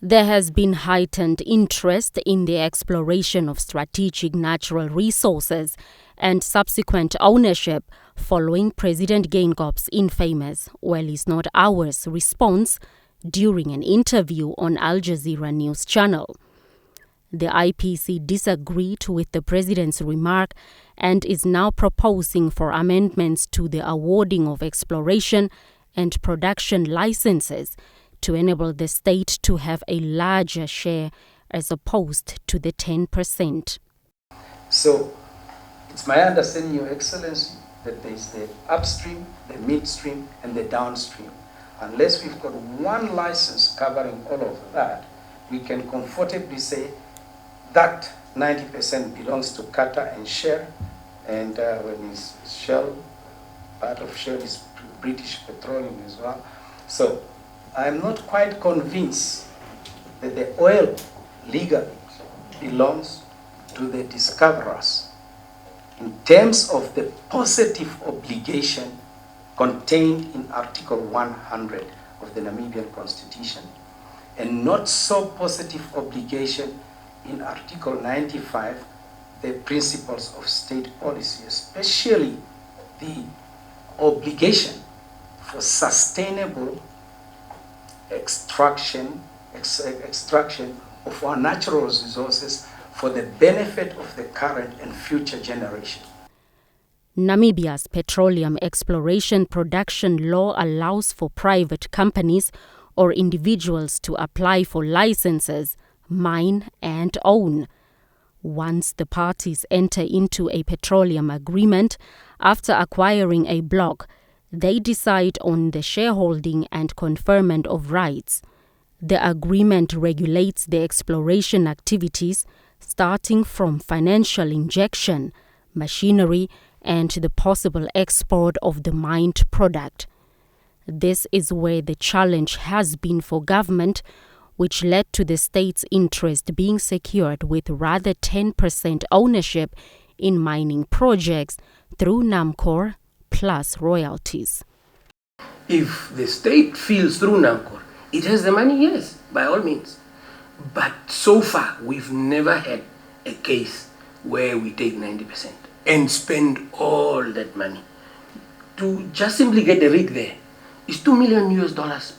There has been heightened interest in the exploration of strategic natural resources and subsequent ownership following President Geingob's infamous "well is not ours" response during an interview on Al Jazeera News Channel. The IPC disagreed with the president's remark and is now proposing for amendments to the awarding of exploration and production licenses to enable the state to have a larger share as opposed to the 10%. So, it's my understanding, Your Excellency, that there is the upstream, the midstream, and the downstream. Unless we've got one license covering all of that, we can comfortably say that 90% belongs to Qatar and Shell, and when it's Shell, part of Shell is British Petroleum as well. So I'm not quite convinced that the oil legally belongs to the discoverers in terms of the positive obligation contained in Article 100 of the Namibian Constitution, and not so positive obligation in Article 95, the principles of state policy, especially the obligation for sustainable extraction of our natural resources for the benefit of the current and future generation. Namibia's petroleum exploration production law allows for private companies or individuals to apply for licenses, mine and own. Once the parties enter into a petroleum agreement, after acquiring a block, they decide on the shareholding and conferment of rights. The agreement regulates the exploration activities, starting from financial injection, machinery, and the possible export of the mined product. This is where the challenge has been for government, which led to the state's interest being secured with rather 10% ownership in mining projects through NAMCOR plus royalties. If the state feels through NAMCOR, it has the money, yes, by all means. But so far, we've never had a case where we take 90% and spend all that money. To just simply get a rig there is $2 million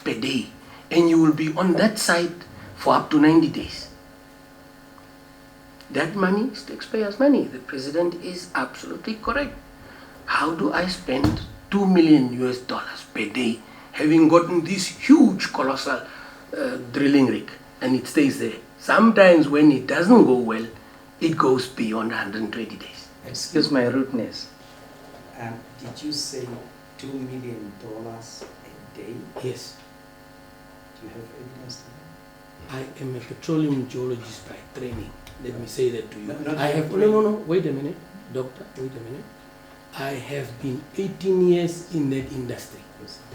per day, and you will be on that site for up to 90 days. That money is taxpayers' money. The president is absolutely correct. How do I spend $2 million per day having gotten this huge, colossal drilling rig, and it stays there? Sometimes when it doesn't go well, it goes beyond 120 days. Excuse my rudeness. Did you say $2 million a day? Yes. Do you have evidence to that? I am a petroleum geologist by training. Let me say that to you. Wait a minute, doctor, wait a minute. I have been 18 years in that industry.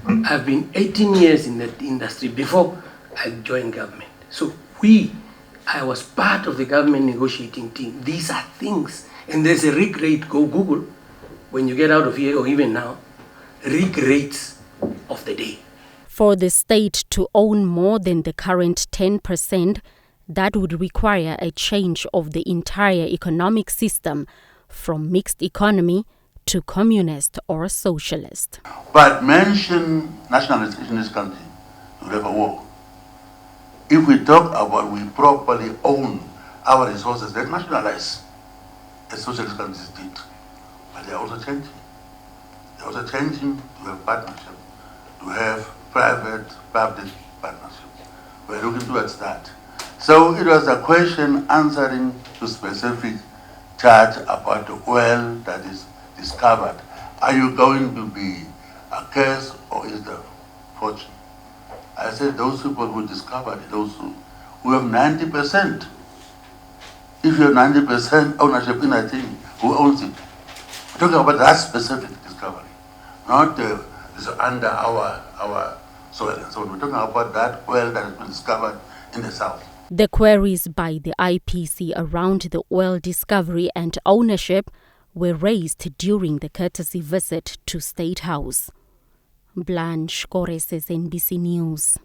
I've been 18 years in that industry before I joined government. So I was part of the government negotiating team. These are things. And there's a rig rate, go Google, when you get out of here or even now, rig rates of the day. For the state to own more than the current 10%, that would require a change of the entire economic system from mixed economy to communist or socialist. But mention nationalization in this country, you have a war. If we talk about we properly own our resources, then nationalize, as socialist countries did. But they are also changing. They are also changing to have partnership, to have private-public partnership. We're looking towards that. So it was a question answering to specific charge about the oil that is discovered. Are you going to be a curse or is the fortune? I said those people who discovered it, those who have 90%. If you have 90% ownership in a thing, who owns it? We're talking about that specific discovery, not under our soil and so on. We're talking about that oil that has been discovered in the south. The queries by the IPC around the oil discovery and ownership were raised during the courtesy visit to State House. Blanche Kores, NBC News.